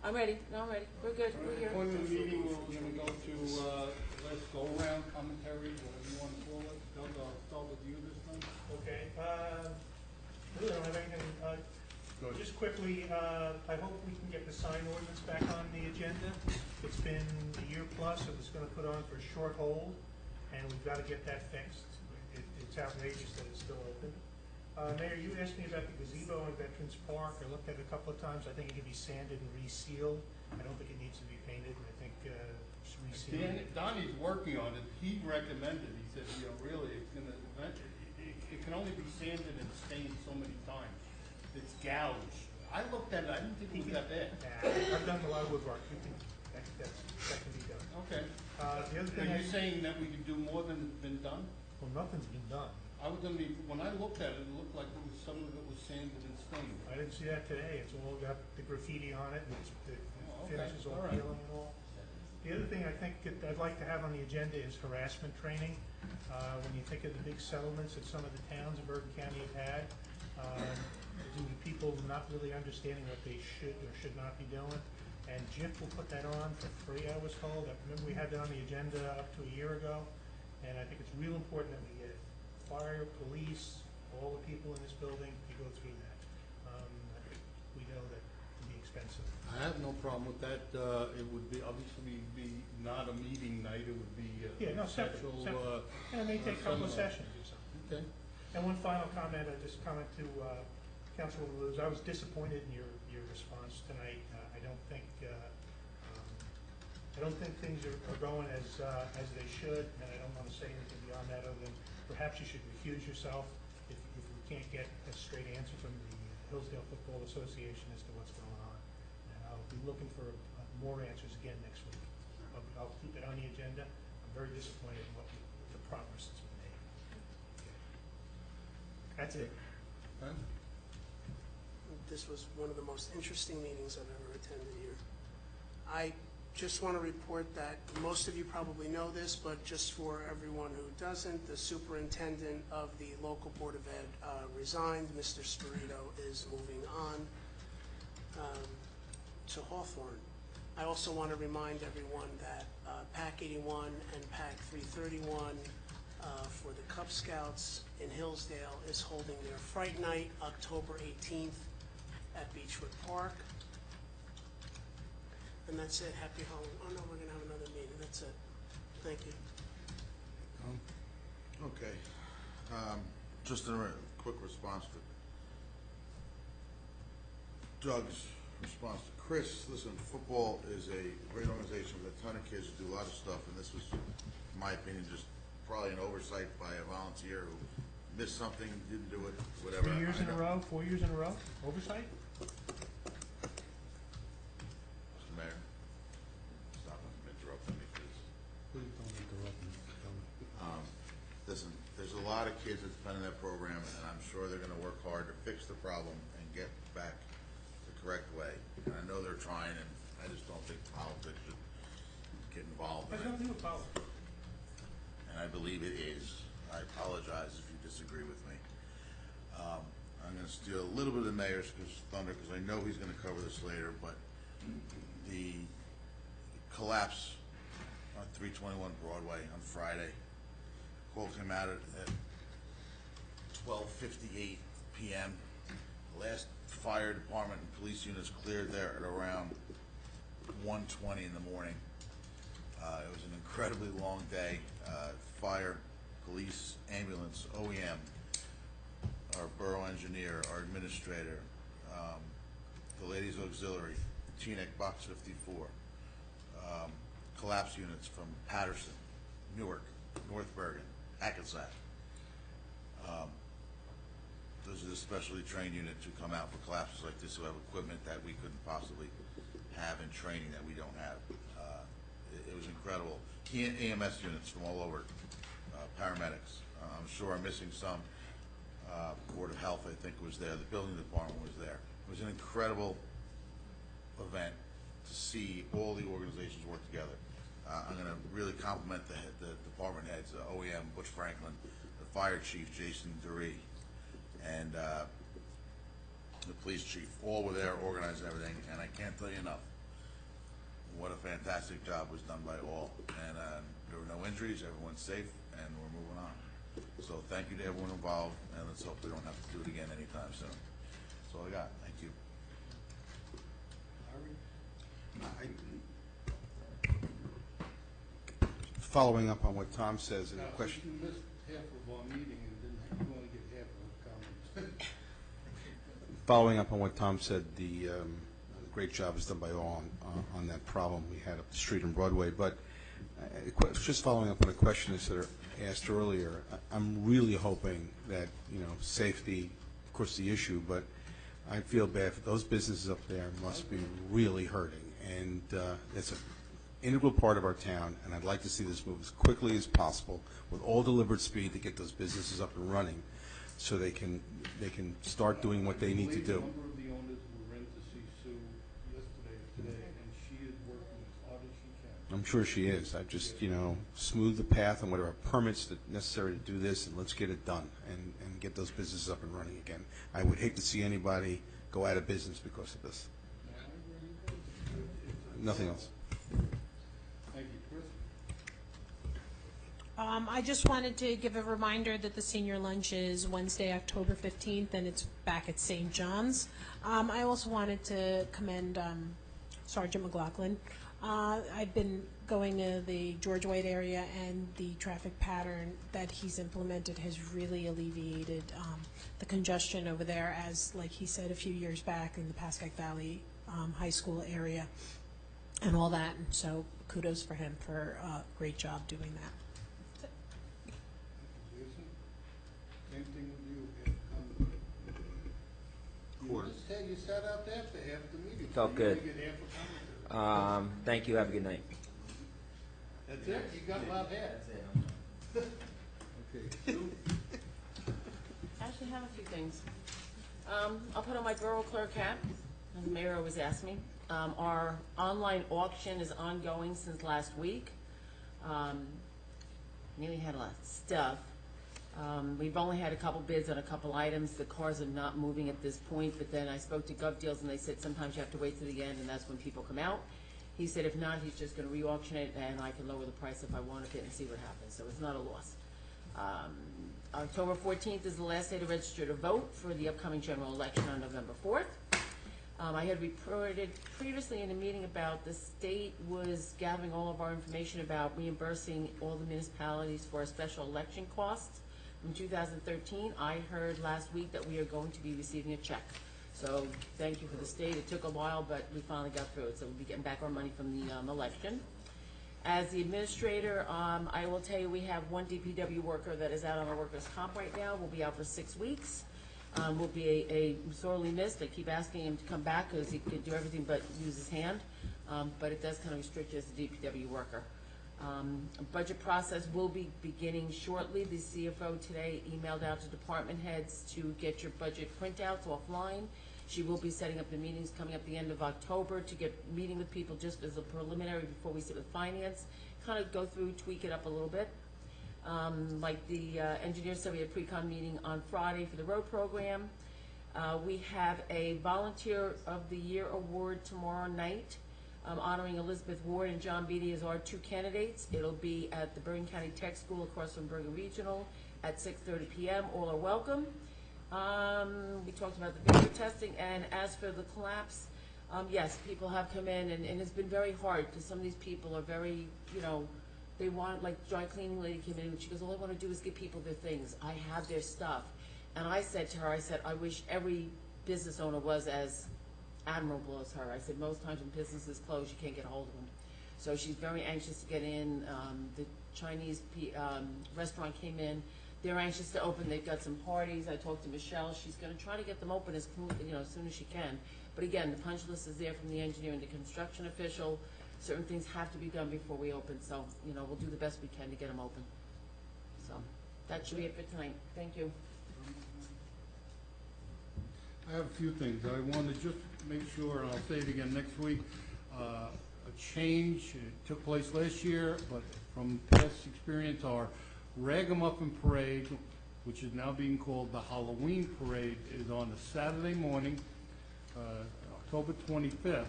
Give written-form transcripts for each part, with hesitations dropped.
I'm ready. No, I'm ready. We're good. We're here. Before the meeting, we're going to go to let's go around commentary, whatever you want to call it. Doug, I'll start with you this time. Okay. Really don't have anything. Just quickly, I hope we can get the sign ordinance back on the agenda. It's been a year plus. It was going to put on for a short hold, and we've got to get that fixed. It's outrageous that it's still open. Mayor, you asked me about the gazebo in Veterans Park. I looked at it a couple of times. I think it can be sanded and resealed. I don't think it needs to be painted. I think just resealed. Donnie's working on it. He recommended. He said, you know, really, it's going to. It can only be sanded and stained so many times. It's gouged. I looked at it. I didn't think it was that bad. I've done a lot of woodwork. That can be done. Okay. The other thing Are you saying that we could do more than has been done? Well, nothing's been done. I was going to be, when I looked at it, it looked like some of it was sanded and stained. I didn't see that today. It's all got the graffiti on it, and the finishes all peeling and all. The other thing I think I'd like to have on the agenda is harassment training. When you think of the big settlements that some of the towns in Bergen County have had, due to people not really understanding what they should or should not be doing. And Jif will put that on for free, I was told. Remember we had that on the agenda up to a year ago, and I think it's real important that we get it. Fire, police, all the people in this building to go through that. I think we know that it can be expensive. I have no problem with that. It would be obviously be not a meeting night. It would be separate. And it may take a couple of sessions or something. Okay. And one final comment, I just comment to Councilwoman Lewis. I was disappointed in your response tonight. I don't think things are going as they should, and I don't want to say anything beyond that other than perhaps you should recuse yourself if we can't get a straight answer from the Hillsdale Football Association as to what's going on. And I'll be looking for more answers again next week. I'll keep it on the agenda. I'm very disappointed in the progress that's been made. Okay. That's it. Huh? This was one of the most interesting meetings I've ever attended here. I just want to report that most of you probably know this, but just for everyone who doesn't, the superintendent of the local Board of Ed resigned. Mr. Spirito is moving on to Hawthorne. I also want to remind everyone that PAC 81 and PAC 331 for the Cub Scouts in Hillsdale is holding their Fright Night October 18th at Beechwood Park. And that's it. Happy Halloween. Oh no, we're going to have another meeting. That's it. Thank you. Okay. Just a quick response to Doug's response to Chris. Listen, football is a great organization with a ton of kids who do a lot of stuff, and this was, in my opinion, just probably an oversight by a volunteer who missed something, didn't do it, whatever. 4 years in a row? Oversight? Mr. Mayor, stop interrupting me, please. Please don't interrupt me. Listen, there's a lot of kids that depend on that program, and I'm sure they're going to work hard to fix the problem and get back the correct way. And I know they're trying, and I just don't think politics should get involved in it. I don't do a politics. And I believe it is. I apologize if you disagree with me. I'm going to steal a little bit of the mayor's thunder because I know he's going to cover this later, but the collapse on 321 Broadway on Friday, call came out at 12:58 p.m. The last fire department and police units cleared there at around 1:20 in the morning. It was an incredibly long day. Fire, police, ambulance, OEM, our borough engineer, our administrator, the ladies auxiliary, Teaneck Box 54, collapse units from Patterson, Newark, North Bergen, Hackensack. Those are the specially trained units who come out for collapses like this, who have equipment that we couldn't possibly have in training that we don't have. It was incredible. EMS units from all over, paramedics. I'm sure I'm missing some. Board of Health, I think, was there. The building department was there. It was an incredible event to see all the organizations work together. I'm going to really compliment the department heads, OEM, Butch Franklin, the fire chief, Jason Dury, and the police chief. All were there organizing everything, and I can't tell you enough. what a fantastic job was done by all. And there were no injuries, everyone's safe, and we're moving on. So thank you to everyone involved, and let's hope we don't have to do it again anytime soon. That's all I got. Thank you. Following up on what Tom says in the Now, question. you missed half of our meeting and didn't, you only get half of the comments. Following up on what Tom said, the great job is done by all on that problem we had up the street on Broadway. But just following up on the questions that are asked earlier, I'm really hoping that, safety, of course, the issue, but I feel bad for those businesses up there must be really hurting. And it's an integral part of our town, and I'd like to see this move as quickly as possible with all deliberate speed to get those businesses up and running so they can start doing what they need to do. A number of the owners were in to see Sue yesterday or today, and she is working as hard as she can. I'm sure she is. I just, smooth the path and whatever permits that necessary to do this, and let's get it done and get those businesses up and running again. I would hate to see anybody go out of business because of this. Nothing else. Thank you, Chris. I just wanted to give a reminder that the senior lunch is Wednesday, October 15th, and it's back at St. John's. I also wanted to commend Sergeant McLaughlin. I've been going to the George White area, and the traffic pattern that he's implemented has really alleviated the congestion over there, as, like he said a few years back, in the Pascack Valley High School area and all that. And so kudos for him for a great job doing that. Jason, same thing with you. You sat out there for half the meeting. Felt You good. only get half a comment. Thank you. Have a good night. That's it? You got loud hair? Okay. Sue? I actually have a few things. I'll put on my borough clerk hat, as the mayor always asks me. Our online auction is ongoing since last week. Nearly had a lot of stuff. We've only had a couple bids on a couple items. The cars are not moving at this point, but then I spoke to GovDeals, and they said sometimes you have to wait to the end, and that's when people come out. He said if not, he's just going to re-auction it, and I can lower the price if I wanted it and see what happens. So it's not a loss. October 14th is the last day to register to vote for the upcoming general election on November 4th. I had reported previously in a meeting about the state was gathering all of our information about reimbursing all the municipalities for our special election costs from 2013. I heard last week that we are going to be receiving a check. So thank you for the state. It took a while, but we finally got through it. So we'll be getting back our money from the election. As the administrator, I will tell you we have one DPW worker that is out on our workers' comp right now. We'll be out for 6 weeks. Will be a sorely missed. They keep asking him to come back because he could do everything but use his hand. But it does kind of restrict you as a DPW worker. Budget process will be beginning shortly. The CFO today emailed out to department heads to get your budget printouts offline. She will be setting up the meetings coming up the end of October to get meeting with people just as a preliminary before we sit with finance, kind of go through, tweak it up a little bit. Like the engineer said, we had a pre-con meeting on Friday for the road program. We have a Volunteer of the Year award tomorrow night, honoring Elizabeth Ward and John Beatty as our 2 candidates. It'll be at the Bergen County Tech School across from Bergen Regional at 6:30 p.m. All are welcome. We talked about the video testing, and as for the collapse, yes, people have come in, and it's been very hard because some of these people are very, they want, like, dry cleaning lady came in and she goes, all I want to do is give people their things. I have their stuff. And I said to her, I wish every business owner was as admirable as her. I said, most times when businesses close, you can't get a hold of them. So she's very anxious to get in. The Chinese restaurant came in. They're anxious to open. They've got some parties. I talked to Michelle. She's going to try to get them open as soon as she can. But again, the punch list is there from the engineer and the construction official. Certain things have to be done before we open. So, we'll do the best we can to get them open. So that should be it for tonight. Thank you. I have a few things. I want to just make sure, and I'll say it again next week, a change took place last year, but from past experience, our Ragamuffin Parade, which is now being called the Halloween Parade, is on a Saturday morning, October 25th,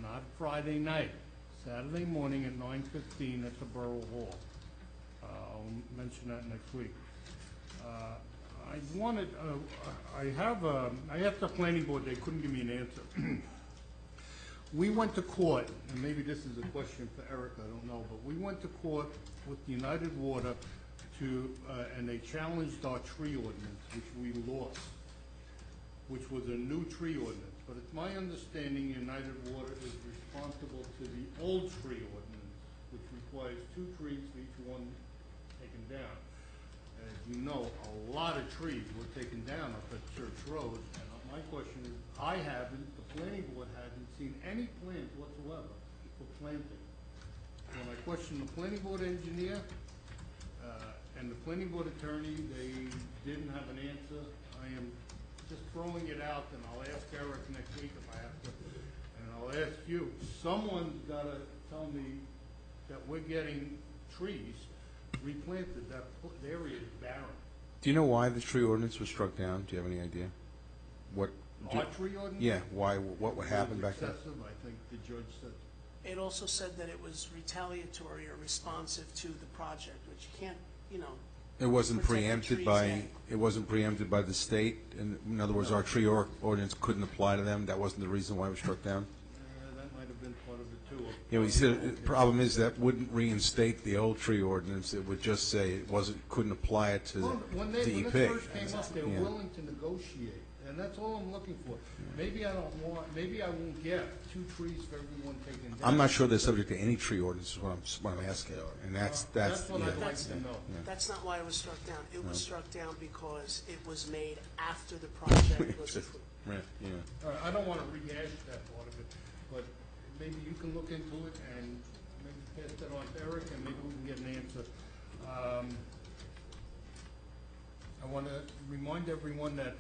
not Friday night. Saturday morning at 9:15 at the Borough Hall. I'll mention that next week. I wanted, I asked the planning board, they couldn't give me an answer. We went to court, and maybe this is a question for Eric, I don't know, but we went to court with United Water to, and they challenged our tree ordinance, which we lost, which was a new tree ordinance. But it's my understanding United Water is responsible to the old tree ordinance, which requires 2 trees for each one taken down. As you know, a lot of trees were taken down up at Church Road, and my question is, I haven't, the planning board hasn't seen any plans whatsoever for planting. When I questioned the planning board engineer, and the planning board attorney, they didn't have an answer. I am just throwing it out, and I'll ask Eric next week if I have to, and I'll ask you. Someone's gotta tell me that we're getting trees replanted, that area is barren. Do you know why the tree ordinance was struck down? Do you have any idea? What? Our tree ordinance? Yeah, why, what would happen back then? Excessive, I think the judge said. It also said that it was retaliatory or responsive to the project, which you can't, you know. It wasn't protect the preempted trees by, yet. it wasn't preempted by the state? In other words, our tree ordinance couldn't apply to them? That wasn't the reason why it was struck down? That might have been part of it too. You know, he said, the problem is that wouldn't reinstate the old tree ordinance, it would just say it couldn't apply it to Well, when DEP. this first came up, they were Yeah. willing to negotiate, and that's all I'm looking for. Maybe I don't want, maybe I won't get 2 trees for everyone taken down. I'm not sure they're subject to any tree ordinance, is what I'm asking, and that's, what yeah. I'd like to know. That's not why it was struck down. It was struck down because it was made after the project was approved. Right, yeah. All right, I don't want to rehash that part of it, but maybe you can look into it and maybe pass that on to Eric, and maybe we can get an answer. I want to remind everyone that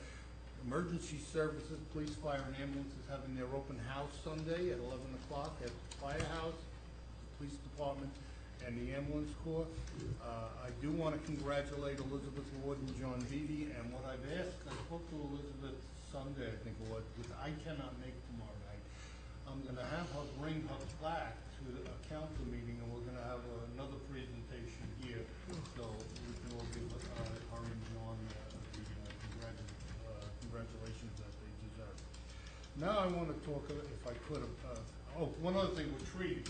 emergency services, police, fire, and ambulance is having their open house Sunday at 11 o'clock at the firehouse, the police department, and the ambulance corps. I do want to congratulate Elizabeth Ward and John Beatty, and what I've asked, I spoke to Elizabeth Sunday, I think it was, because I cannot make tomorrow night. I'm going to have her bring her plaque to a council meeting, and we're going to have another presentation here, so we can all give her and John congratulations that they deserve. Now I want to talk, if I could, one other thing with trees.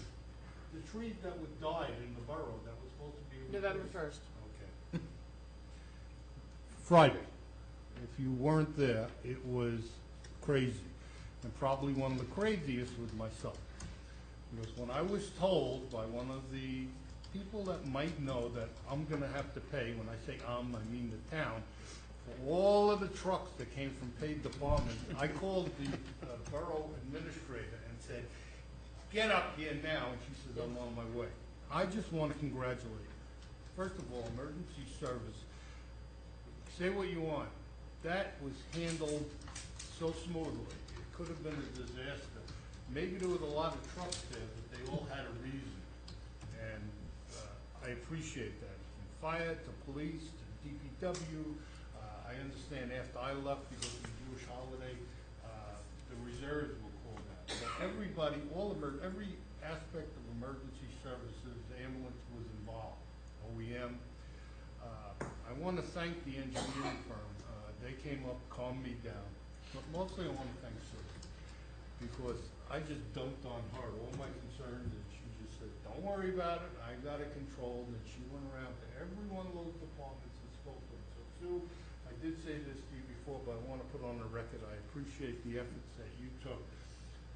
The trees that were died in the borough that was supposed to be November replaced. 1st. Okay. Friday, if you weren't there, it was crazy. And probably one of the craziest was myself. Because when I was told by one of the people that might know that I'm gonna have to pay, when I say I mean the town, for all of the trucks that came from paid departments, I called the borough administrator and said, "Get up here now," and she says, "I'm on my way." I just want to congratulate you. First of all, emergency service, say what you want, that was handled so smoothly. It could have been a disaster. Maybe there was a lot of trucks there, but they all had a reason, and I appreciate that. From fire to police to DPW, I understand after I left because of the Jewish holiday, the reserves were called out. But everybody, every aspect of emergency services, the ambulance was involved, OEM. I want to thank the engineering firm. They came up, calmed me down. But mostly I want to thank Sue, because I just dumped on her all my concerns, and she just said, "Don't worry about it, I got it controlled," and she went around to every one of those departments and spoke to them. So Sue, I did say this to you before, but I want to put on the record, I appreciate the efforts that you took.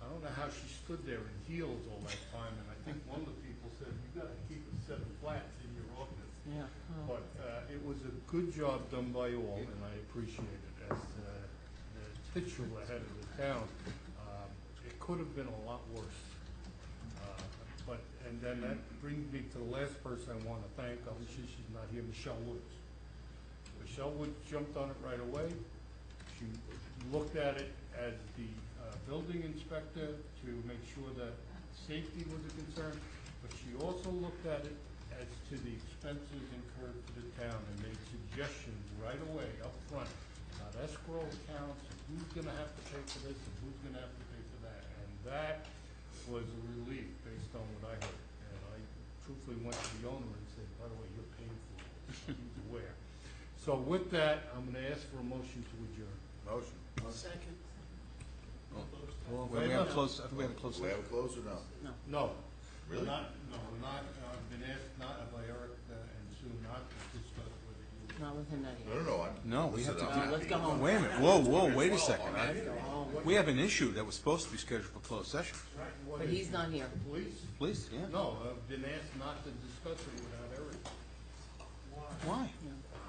I don't know how she stood there in heels all that time, and I think one of the people said, "You got to keep it 7 flats in your office." Yeah. But it was a good job done by all, and I appreciate it. As the titular head of the town, it could have been a lot worse. And then that brings me to the last person I want to thank. Obviously, she's not here, Michelle Woods. Michelle Woods jumped on it right away. She looked at it as the building inspector to make sure that safety was a concern, but she also looked at it as to the expenses incurred for the town and made suggestions right away up front about escrow accounts and who's gonna have to pay for this and who's gonna have to pay for that. And that was a relief based on what I heard. And I truthfully went to the owner and said, by the way, you're paying for this, he's aware. So with that, I'm gonna ask for a motion to adjourn. Motion. Second. Well, we have close, I think we have a close Do we session. have a close or no? No. Really? I've been asked not by Eric and Sue not to discuss whether you. Not with him, not No, here. no, no. No, we have to Listen, do- Let's go home. Wait a minute, whoa, wait a second. Let's Go home. We have an issue that was supposed to be scheduled for closed session. What But is he's it? not here. Police? Please, yeah. No, I've been asked not to discuss it without Eric. Why?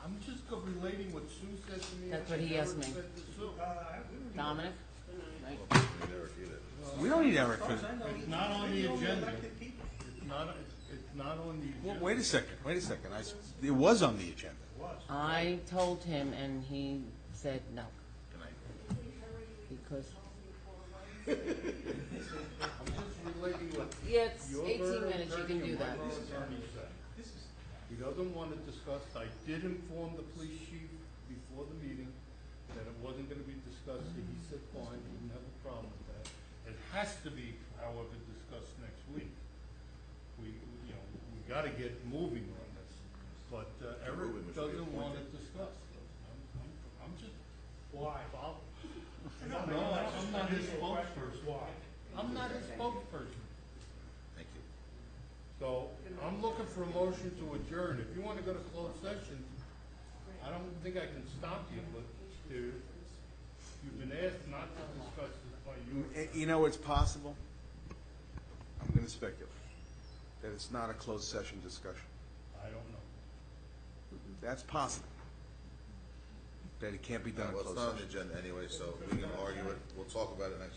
I'm just relating what Sue said to me. That's and what he asked Eric me. said to Sue. Dominic? Right. Derek either. We don't need Eric for, It's not on the agenda. It's not on the well, agenda. wait a second. It was on the agenda. I told him, and he said no, Good night. because, I'm just relating what yeah, it's your 18 borough minutes, you attorney can do and that. my borough attorney said. He doesn't want to discuss, I did inform the police chief before the meeting that it wasn't gonna be discussed, and he said fine, he didn't have a problem with that. It has to be, however, discussed next week. We gotta get moving on this, but moving, Eric we should be doesn't want appointed. it discussed. I'm just. Why? No, I'm not his spokesperson. Why? I'm not his spokesperson. Thank you. So I'm looking for a motion to adjourn. If you want to go to closed session, I don't think I can stop you, but you've been asked not to discuss this by you. You know, it's possible, I'm going to speculate, that it's not a closed session discussion. I don't know. That's possible. That it can't be done in Well, it's closed not on session. the agenda anyway, so we can argue it. We'll talk about it next